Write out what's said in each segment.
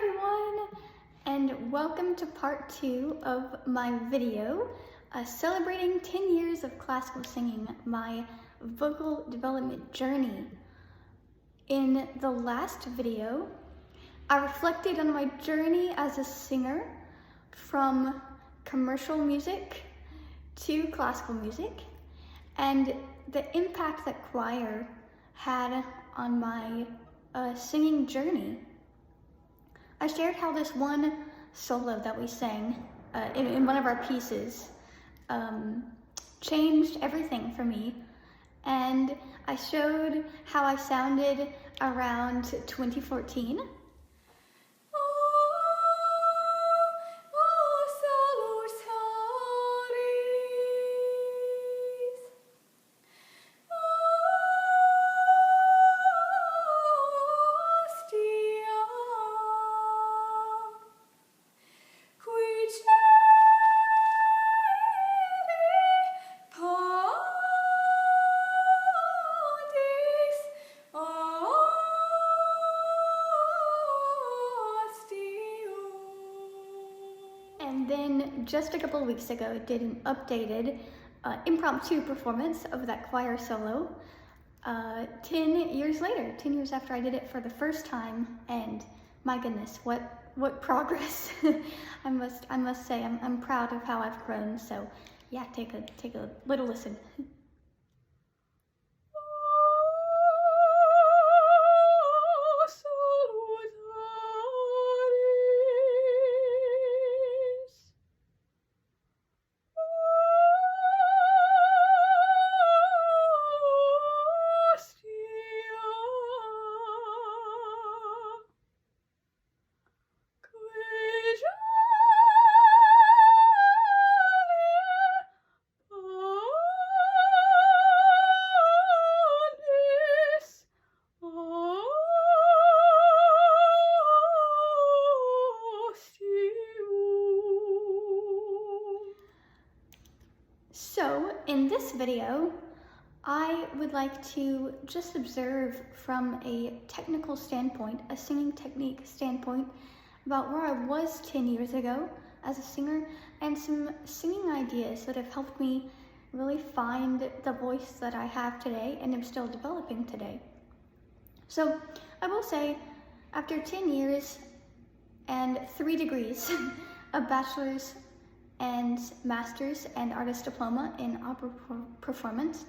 everyone, and welcome to part 2 of my video celebrating 10 years of classical singing, my vocal development journey. In the last video, I reflected on my journey as a singer from commercial music to classical music and the impact that choir had on my singing journey. I shared how this one solo that we sang in one of our pieces changed everything for me, and I showed how I sounded around 2014. And then just a couple of weeks ago, did an updated impromptu performance of that choir solo 10 years later, 10 years after I did it for the first time, and my goodness, what progress. I must say, I'm proud of how I've grown, so yeah, take a little listen. So in this video, I would like to just observe from a technical standpoint, a singing technique standpoint, about where I was 10 years ago as a singer, and some singing ideas that have helped me really find the voice that I have today and am still developing today. So I will say, after 10 years and 3 degrees, a bachelor's and master's and artist diploma in opera performance,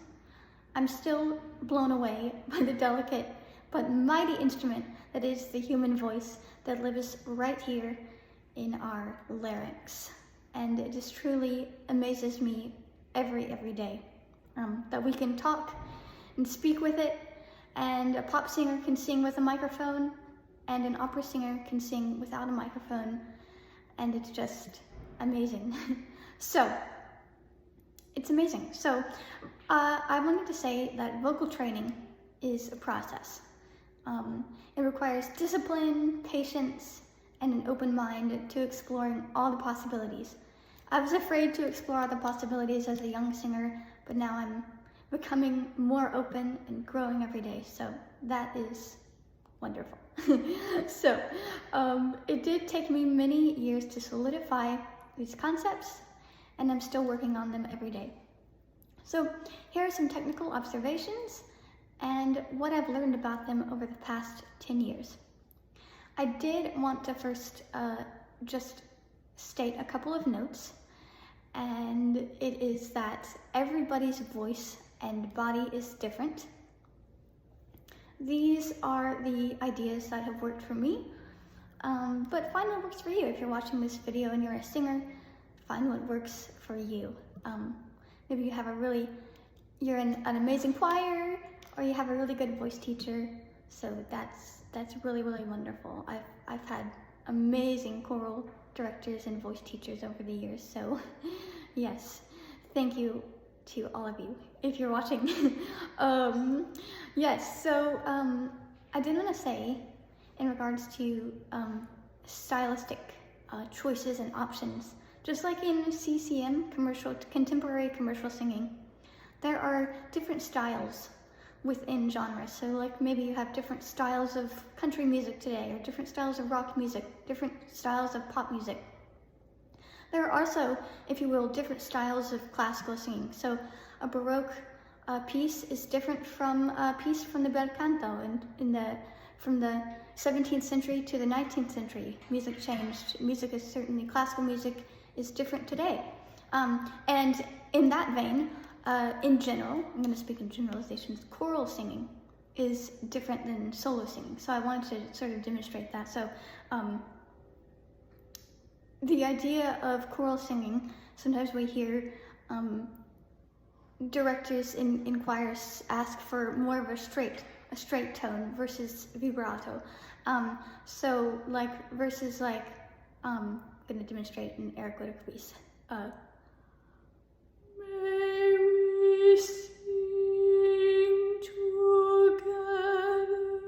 I'm still blown away by the delicate but mighty instrument that is the human voice that lives right here in our larynx. And it just truly amazes me every day that we can talk and speak with it, and a pop singer can sing with a microphone, and an opera singer can sing without a microphone, and it's just amazing. So it's amazing. So I wanted to say that vocal training is a process. It requires discipline, patience, and an open mind to exploring all the possibilities. I was afraid to explore all the possibilities as a young singer, but now I'm becoming more open and growing every day. So that is wonderful. So it did take me many years to solidify these concepts, and I'm still working on them every day. So here are some technical observations and what I've learned about them over the past 10 years. I did want to first just state a couple of notes, and it is that everybody's voice and body is different. These are the ideas that have worked for me. But find what works for you. If you're watching this video and you're a singer, find what works for you. Maybe you have you're in an amazing choir, or you have a really good voice teacher. So that's really wonderful. I've had amazing choral directors and voice teachers over the years. So yes, thank you to all of you if you're watching. Yes, so I did want to say, in regards to stylistic choices and options, just like in CCM, contemporary commercial singing, there are different styles within genres. So like maybe you have different styles of country music today, or different styles of rock music, different styles of pop music. There are also, if you will, different styles of classical singing. So a Baroque piece is different from a piece from the bel canto, and from the 17th century to the 19th century. Music changed. Music is certainly, classical music is different today. And in that vein, in general, I'm going to speak in generalizations, choral singing is different than solo singing. So I wanted to sort of demonstrate that. So the idea of choral singing, sometimes we hear directors in choirs ask for more of a straight tone versus vibrato. So like versus like, I'm going to demonstrate an Eric Whitacre piece. May we sing together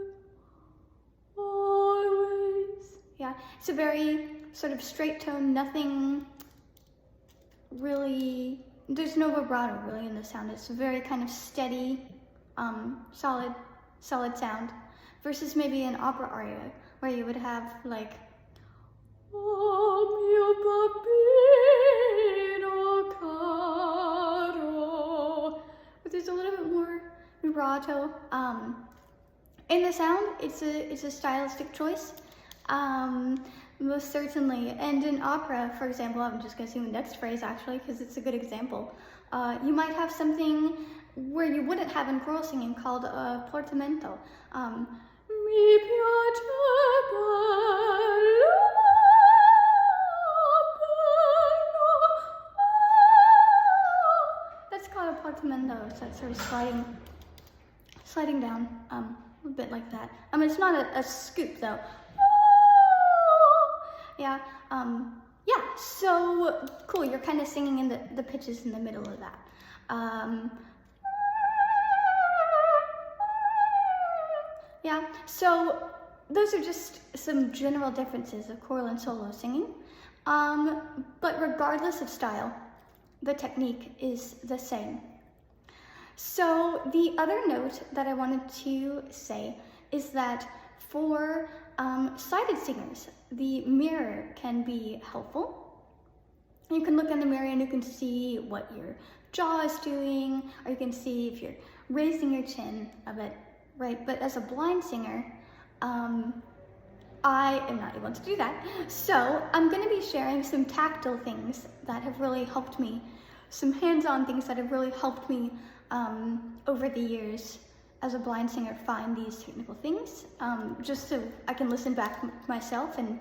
always. Yeah, it's a very sort of straight tone, nothing really, there's no vibrato really in the sound. It's a very kind of steady, solid sound, versus maybe an opera aria where you would have like, oh mio bambino caro, but there's a little bit more vibrato. In the sound, it's a stylistic choice, most certainly. And in opera, for example, I'm just going to sing the next phrase actually because it's a good example. You might have something where you wouldn't have in choral singing called a portamento. Mi piace bello, bello. That's called a portamento. It's that sort of sliding down, a bit like that. I mean, it's not a scoop though. Yeah, yeah, so cool. You're kind of singing in the pitches in the middle of that. Yeah, so those are just some general differences of choral and solo singing. But regardless of style, the technique is the same. So the other note that I wanted to say is that for sighted singers, the mirror can be helpful. You can look in the mirror and you can see what your jaw is doing, or you can see if you're raising your chin a bit, right? But as a blind singer, I am not able to do that. So I'm going to be sharing some tactile things that have really helped me, some hands-on things that have really helped me over the years as a blind singer find these technical things, just so I can listen back myself and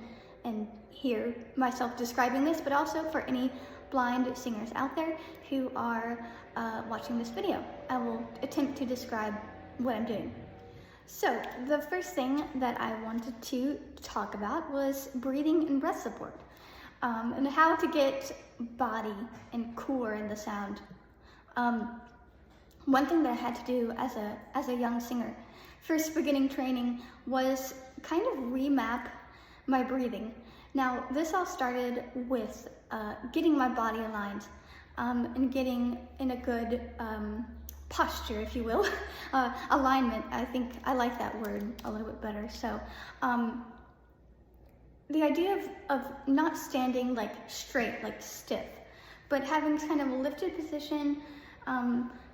hear myself describing this, but also for any blind singers out there who are watching this video. I will attempt to describe what I'm doing. So the first thing that I wanted to talk about was breathing and breath support, and how to get body and core in the sound. One thing that I had to do as a young singer, first beginning training, was kind of remap my breathing. Now, this all started with getting my body aligned and getting in a good posture, if you will. Alignment, I think I like that word a little bit better. So the idea of not standing like straight, like stiff, but having kind of a lifted position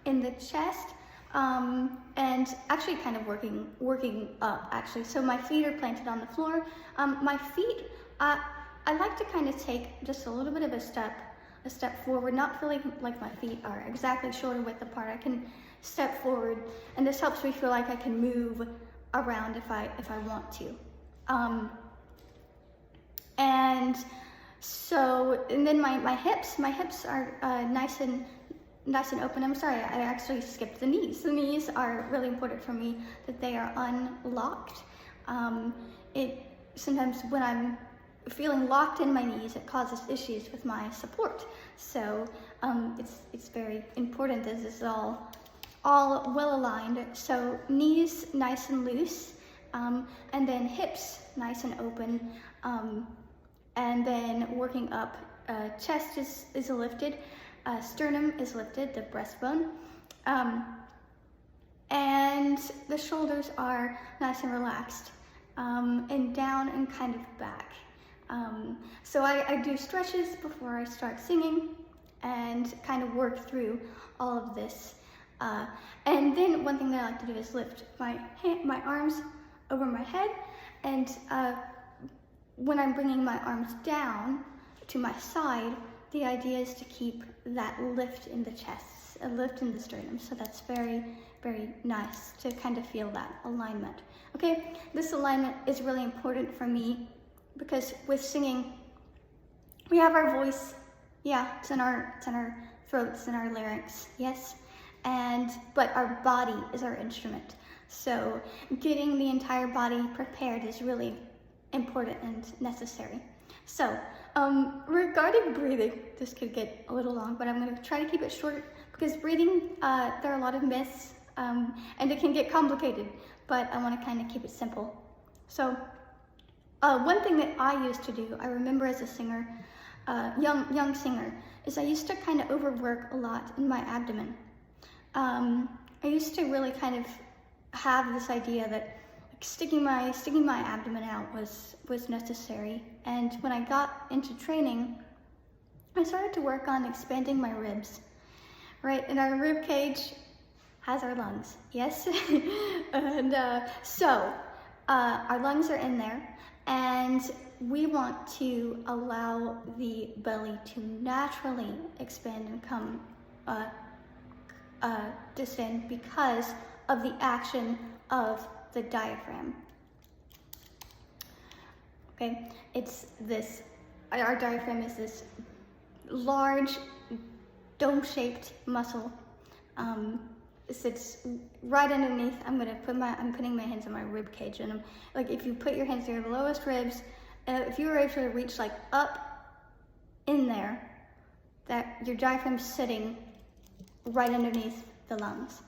in the chest, and actually kind of working up actually. So my feet are planted on the floor. My feet, I like to kind of take just a little bit of a step forward, not feeling like my feet are exactly shoulder width apart. I can step forward, and this helps me feel like I can move around if I want to. And so, and then my hips are nice and open. I'm sorry, I actually skipped the knees. The knees are really important for me, that they are unlocked. Sometimes when I'm feeling locked in my knees, it causes issues with my support. So it's very important that this is all well aligned. So knees nice and loose, and then hips nice and open, and then working up. Chest is lifted. Sternum is lifted, the breastbone, and the shoulders are nice and relaxed, and down and kind of back. So I do stretches before I start singing and kind of work through all of this. And then one thing that I like to do is lift my arms over my head, and when I'm bringing my arms down to my side, the idea is to keep that lift in the chest, a lift in the sternum. So that's very, very nice to kind of feel that alignment. Okay, this alignment is really important for me because with singing, we have our voice. Yeah, it's in our throats and our larynx. Yes, but our body is our instrument. So getting the entire body prepared is really important and necessary. So regarding breathing, this could get a little long, but I'm going to try to keep it short because breathing, there are a lot of myths, and it can get complicated, but I want to kind of keep it simple. So one thing that I used to do, I remember as a singer, young singer, is I used to kind of overwork a lot in my abdomen. I used to really kind of have this idea that sticking my abdomen out was necessary, and when I got into training, I started to work on expanding my ribs, right? And our rib cage has our lungs, yes? And so our lungs are in there, and we want to allow the belly to naturally expand and come distend because of the action of the diaphragm. Okay, our diaphragm is this large dome-shaped muscle. It sits right underneath. I'm putting my hands on my rib cage, and like if you put your hands near the lowest ribs, if you were able to reach like up in there, that your diaphragm's sitting right underneath the lungs.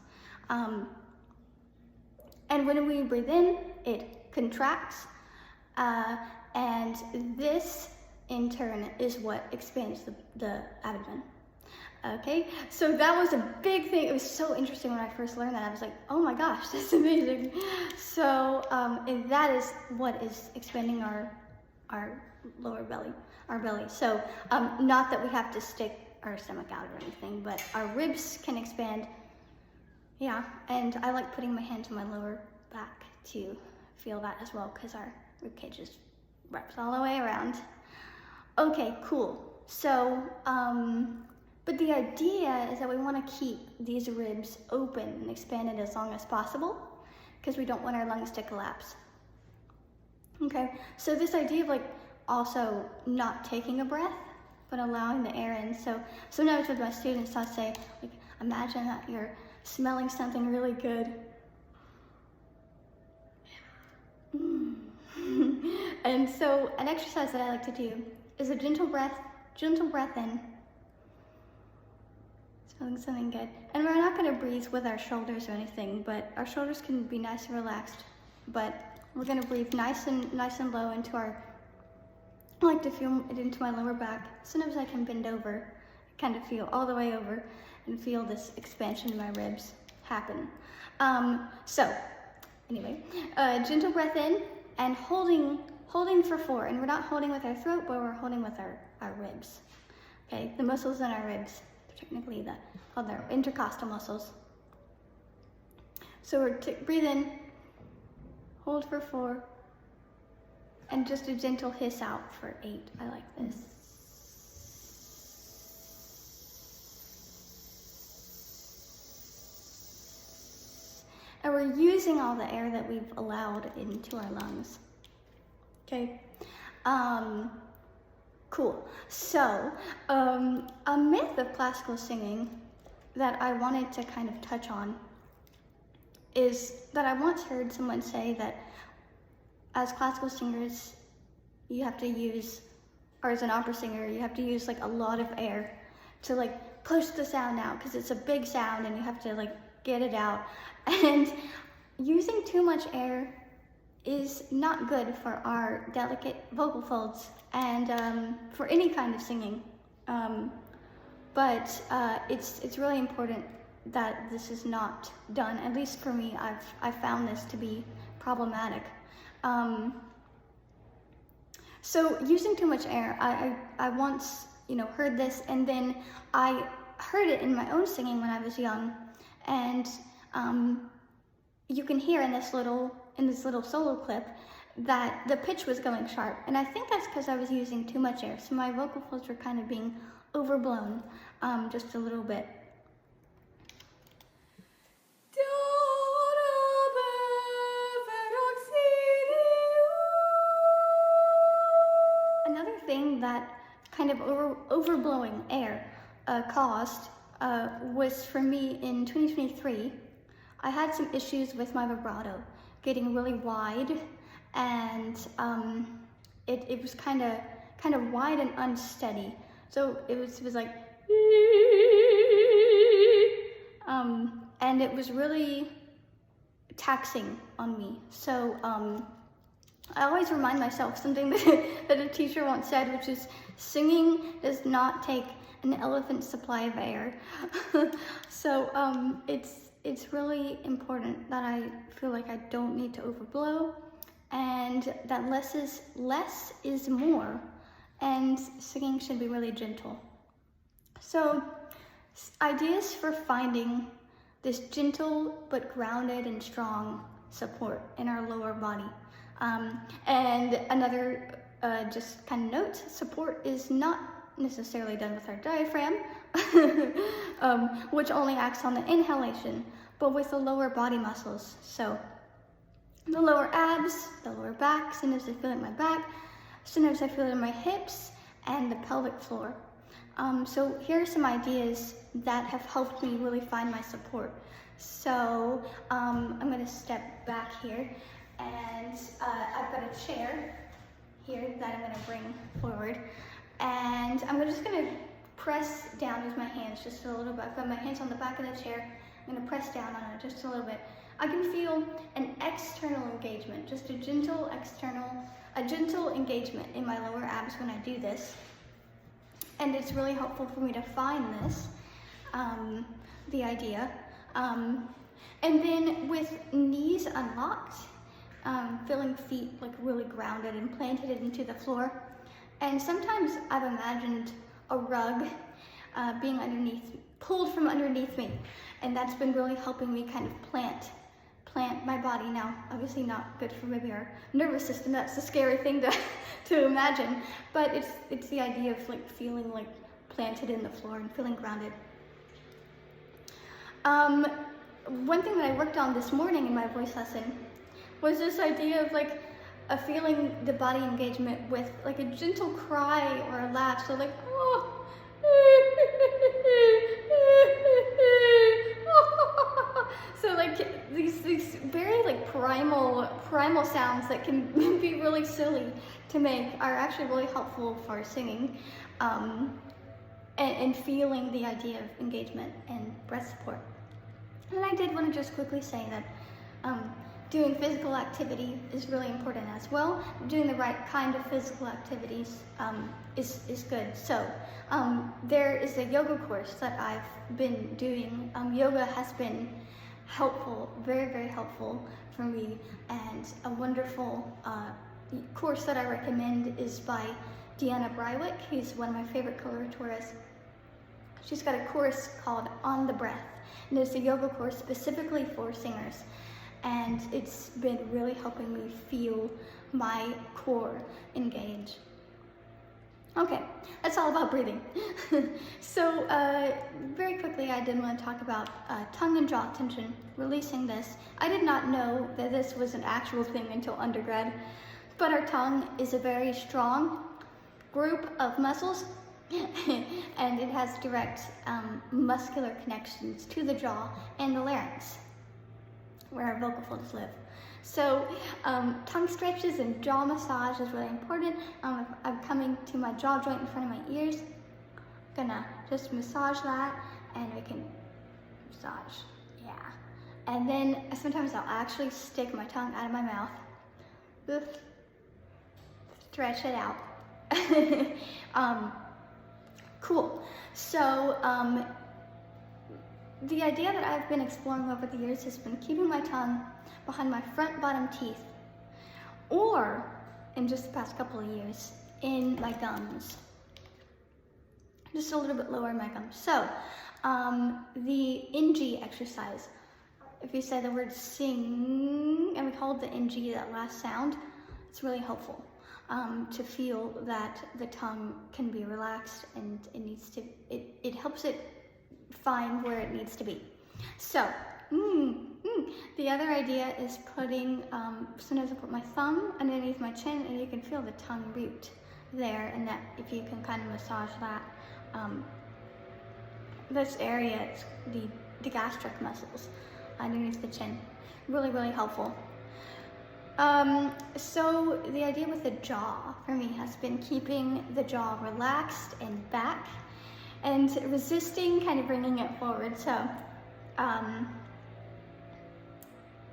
And when we breathe in, it contracts, and this in turn is what expands the abdomen. Okay, so that was a big thing. It was so interesting when I first learned that. I was like, oh my gosh, that's amazing. So, and that is what is expanding our lower belly, our belly. So, not that we have to stick our stomach out or anything, but our ribs can expand. Yeah, and I like putting my hand to my lower back to feel that as well, because our rib cage is wrapped all the way around. Okay, cool. So, but the idea is that we want to keep these ribs open and expanded as long as possible, because we don't want our lungs to collapse. Okay, so this idea of like also not taking a breath, but allowing the air in. So sometimes with my students, I'll say, like, imagine that you're smelling something really good. And so an exercise that I like to do is a gentle breath in, smelling something good. And we're not going to breathe with our shoulders or anything, but our shoulders can be nice and relaxed. But we're going to breathe nice and low into I like to feel it into my lower back. Sometimes I can bend over, kind of feel all the way over, and feel this expansion in my ribs happen. So anyway, gentle breath in and holding for 4. And we're not holding with our throat, but we're holding with our ribs. Okay, the muscles in our ribs, technically called our intercostal muscles. So we're breathe in, hold for 4, and just a gentle hiss out for 8. I like this. And we're using all the air that we've allowed into our lungs. Okay, cool. So, a myth of classical singing that I wanted to kind of touch on is that I once heard someone say that as classical singers, you have to use, or as an opera singer, you have to use like a lot of air to like push the sound out, because it's a big sound and you have to like get it out. And using too much air is not good for our delicate vocal folds and for any kind of singing. But it's really important that this is not done. At least for me, I've found this to be problematic. So using too much air, I once, heard this, and then I heard it in my own singing when I was young, and you can hear in this little solo clip that the pitch was going sharp, and I think that's because I was using too much air, so my vocal folds were kind of being overblown just a little bit. Another thing that kind of overblowing air caused was for me in 2023. I had some issues with my vibrato getting really wide, and it was kind of wide and unsteady. So it was like, and it was really taxing on me. So I always remind myself something that a teacher once said, which is singing does not take an elephant's supply of air. So it's really important that I feel like I don't need to overblow, and that less is more, and singing should be really gentle. So ideas for finding this gentle but grounded and strong support in our lower body. And another just kind of note, support is not necessarily done with our diaphragm, which only acts on the inhalation, but with the lower body muscles. So the lower abs, the lower back, sometimes I feel it in my back, sometimes I feel it in my hips, and the pelvic floor. So here are some ideas that have helped me really find my support. So I'm gonna step back here, and I've got a chair here that I'm gonna bring forward, and I'm just gonna press down with my hands just a little bit. I've got my hands on the back of the chair. I'm gonna press down on it just a little bit. I can feel an external engagement, just a gentle engagement in my lower abs when I do this. And it's really helpful for me to find this, the idea. And then with knees unlocked, feeling feet like really grounded and planted into the floor. And sometimes I've imagined a rug being pulled from underneath me. And that's been really helping me kind of plant my body. Now, obviously not good for maybe our nervous system. That's the scary thing to imagine. But it's the idea of like feeling like planted in the floor and feeling grounded. One thing that I worked on this morning in my voice lesson was this idea of like a feeling the body engagement with like a gentle cry or a laugh. So like, oh. So like these very like primal sounds that can be really silly to make are actually really helpful for singing, and feeling the idea of engagement and breath support. And I did want to just quickly say that doing physical activity is really important as well. Doing the right kind of physical activities is good. So there is a yoga course that I've been doing. Yoga has been helpful, very, very helpful for me, and a wonderful course that I recommend is by Deanna Brywick, who's one of my favorite coloratorists. She's got a course called On the Breath, and it's a yoga course specifically for singers, and it's been really helping me feel my core engage. Okay, that's all about breathing. So very quickly, I did want to talk about tongue and jaw tension, releasing this. I did not know that this was an actual thing until undergrad, but our tongue is a very strong group of muscles, and it has direct muscular connections to the jaw and the larynx, where our vocal folds live. So tongue stretches and jaw massage is really important. I'm coming to my jaw joint in front of my ears. I'm gonna just massage that, and we can massage, yeah. And then sometimes I'll actually stick my tongue out of my mouth. Oof. Stretch it out. Cool. So the idea that I've been exploring over the years has been keeping my tongue behind my front bottom teeth, or in just the past couple of years, in my gums. Just a little bit lower in my gums. So, the NG exercise. If you say the word sing, and we hold the NG, that last sound, it's really helpful to feel that the tongue can be relaxed, and it helps it find where it needs to be. So, the other idea is putting, sometimes I put my thumb underneath my chin, and you can feel the tongue root there, and that if you can kind of massage that, this area, it's the gastric muscles underneath the chin. Really, really helpful. So the idea with the jaw for me has been keeping the jaw relaxed and back, and resisting kind of bringing it forward. So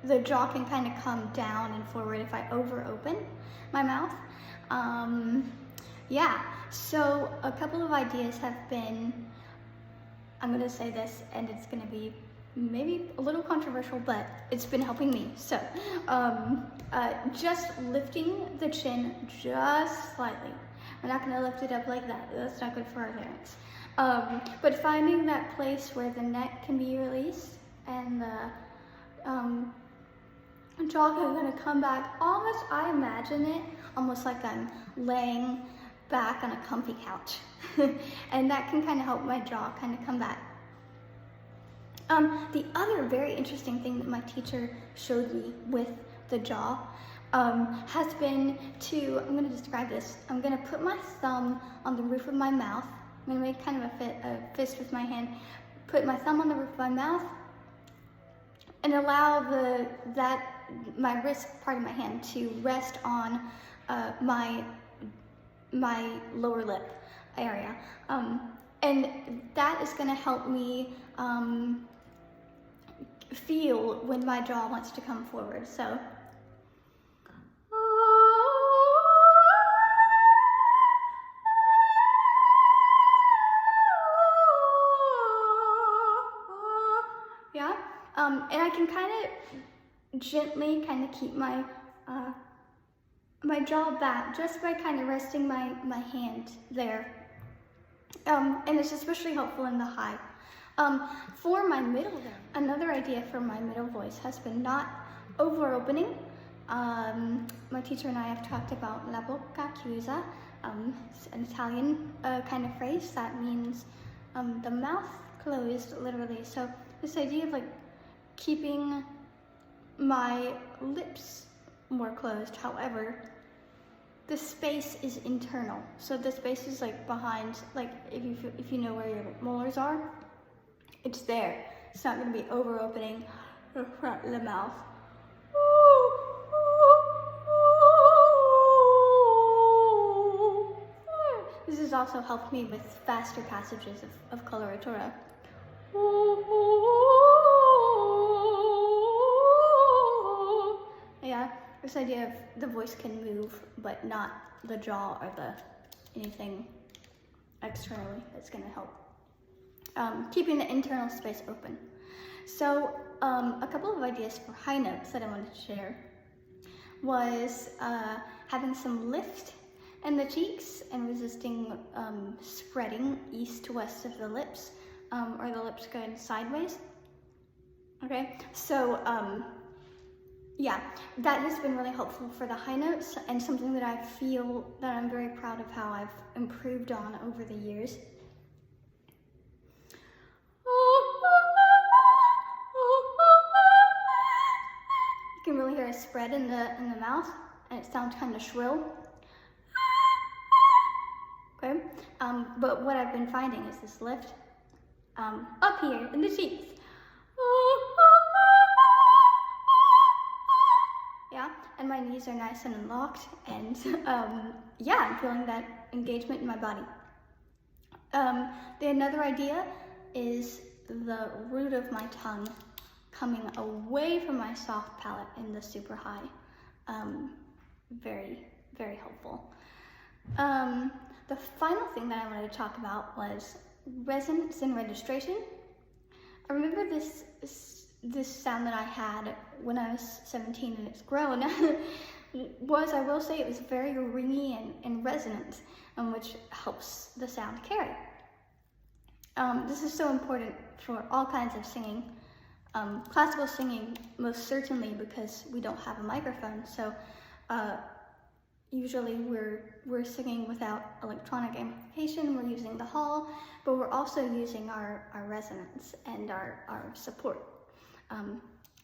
the jaw can kind of come down and forward if I over open my mouth. Yeah, so a couple of ideas have been, I'm gonna say this and it's gonna be maybe a little controversial, but it's been helping me. So just lifting the chin just slightly. We're not gonna lift it up like that. That's not good for our larynx. But finding that place where the neck can be released and the jaw can kind of come back. Almost, I imagine it almost like I'm laying back on a comfy couch. And that can kind of help my jaw kind of come back. The other very interesting thing that my teacher showed me with the jaw has been to, I'm going to describe this. I'm going to put my thumb on the roof of my mouth. I'm going to make kind of a fist with my hand. Put my thumb on the roof of my mouth and allow my wrist part of my hand to rest on my lower lip area. And that is going to help me feel when my jaw wants to come forward. So yeah, and I can kind of gently kind of keep my my jaw back just by kind of resting my hand there. And it's especially helpful in the high. For my middle, another idea for my middle voice has been not over opening. My teacher and I have talked about la bocca chiusa. It's an Italian kind of phrase that means the mouth closed, literally. So this idea of like keeping my lips more closed. However, the space is internal. So the space is like behind, like if you know where your molars are, it's there. It's not going to be over opening the front of the mouth. This has also helped me with faster passages of coloratura. Yeah, this idea of the voice can move, but not the jaw or anything externally that's going to help. Keeping the internal space open. So a couple of ideas for high notes that I wanted to share was having some lift in the cheeks and resisting spreading east to west of the lips, or the lips going sideways. Okay, so yeah, that has been really helpful for the high notes, and something that I feel that I'm very proud of how I've improved on over the years. You can really hear a spread in the mouth, and it sounds kind of shrill. Okay, but what I've been finding is this lift up here in the cheeks. Yeah, and my knees are nice and unlocked, and yeah, I'm feeling that engagement in my body. Another idea is the root of my tongue coming away from my soft palate in the super high. Very, very helpful. The final thing that I wanted to talk about was resonance and registration. I remember this sound that I had when I was 17, and it's grown, I will say, it was very ringy and resonant, which helps the sound carry. This is so important for all kinds of singing. Classical singing, most certainly, because we don't have a microphone, so usually we're singing without electronic amplification. We're using the hall, but we're also using our resonance and our support.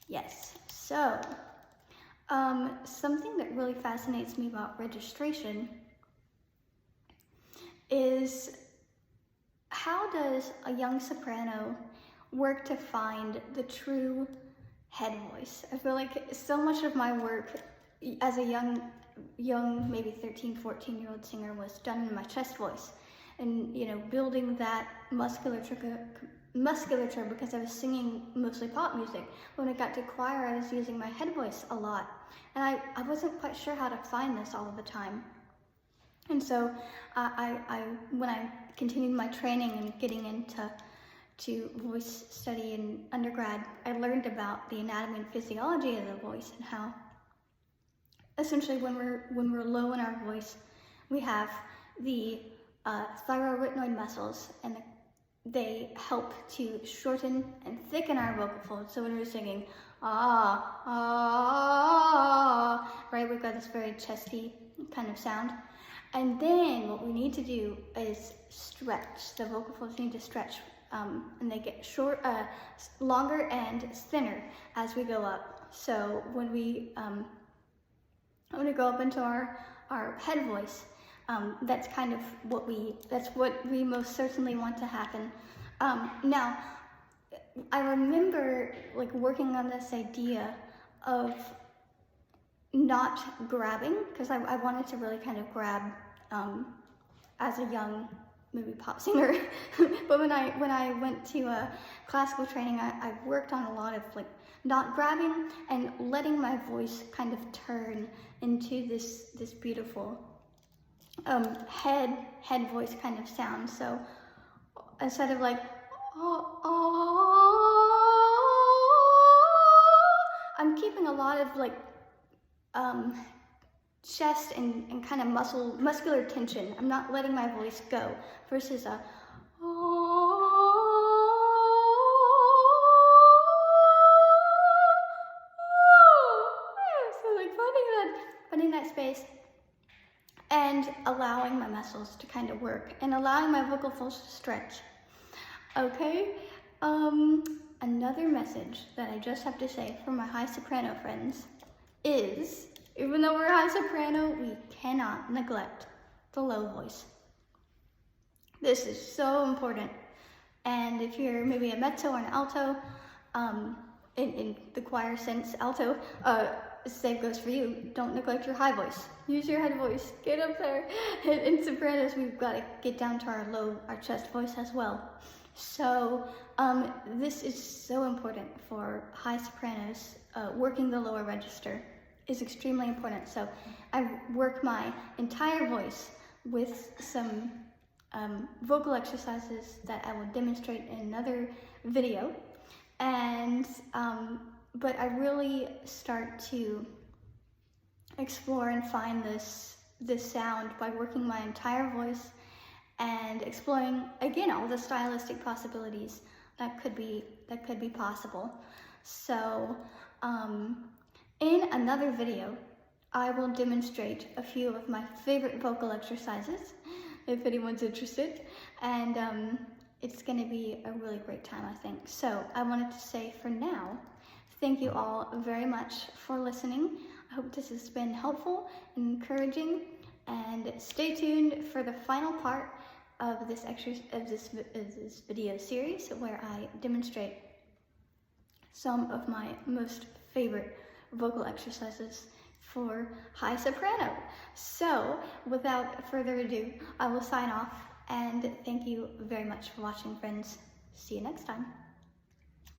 Yes, so something that really fascinates me about registration is, how does a young soprano work to find the true head voice? I feel like so much of my work as a young maybe 13, 14-year-old singer was done in my chest voice, and building that musculature because I was singing mostly pop music. When I got to choir, I was using my head voice a lot, and I wasn't quite sure how to find this all of the time. And so when I continued my training and getting into voice study in undergrad, I learned about the anatomy and physiology of the voice, and how essentially when we're low in our voice, we have the thyroarytenoid muscles, and they help to shorten and thicken our vocal folds. So when we're singing right, we've got this very chesty kind of sound. And then what we need to do is stretch. The vocal folds need to stretch, and they get longer and thinner as we go up. So when we go up into our head voice, that's kind of what we most certainly want to happen. Now, I remember working on this idea of not grabbing, because I wanted to really kind of grab as a young maybe pop singer. But when I went to classical training, I worked on a lot of not grabbing and letting my voice kind of turn into this beautiful head voice kind of sound. So instead of I'm keeping a lot of chest and kind of muscular tension. I'm not letting my voice go, versus a so finding that space and allowing my muscles to kind of work and allowing my vocal folds to stretch. Okay, another message that I just have to say for my high soprano friends is, even though we're high soprano, we cannot neglect the low voice. This is so important. And if you're maybe a mezzo or an alto, in the choir sense, alto, same goes for you. Don't neglect your high voice. Use your head voice. Get up there. In sopranos, we've got to get down to our chest voice as well. So this is so important for high sopranos. Working the lower register is extremely important. So I work my entire voice with some vocal exercises that I will demonstrate in another video. And but I really start to explore and find this sound by working my entire voice and exploring, again, all the stylistic possibilities that could be possible. So in another video, I will demonstrate a few of my favorite vocal exercises, if anyone's interested, and it's going to be a really great time, I think. So I wanted to say for now, thank you all very much for listening. I hope this has been helpful and encouraging, and stay tuned for the final part of this video series, where I demonstrate some of my most favorite vocal exercises for high soprano. So without further ado, I will sign off, and thank you very much for watching, friends. See you next time.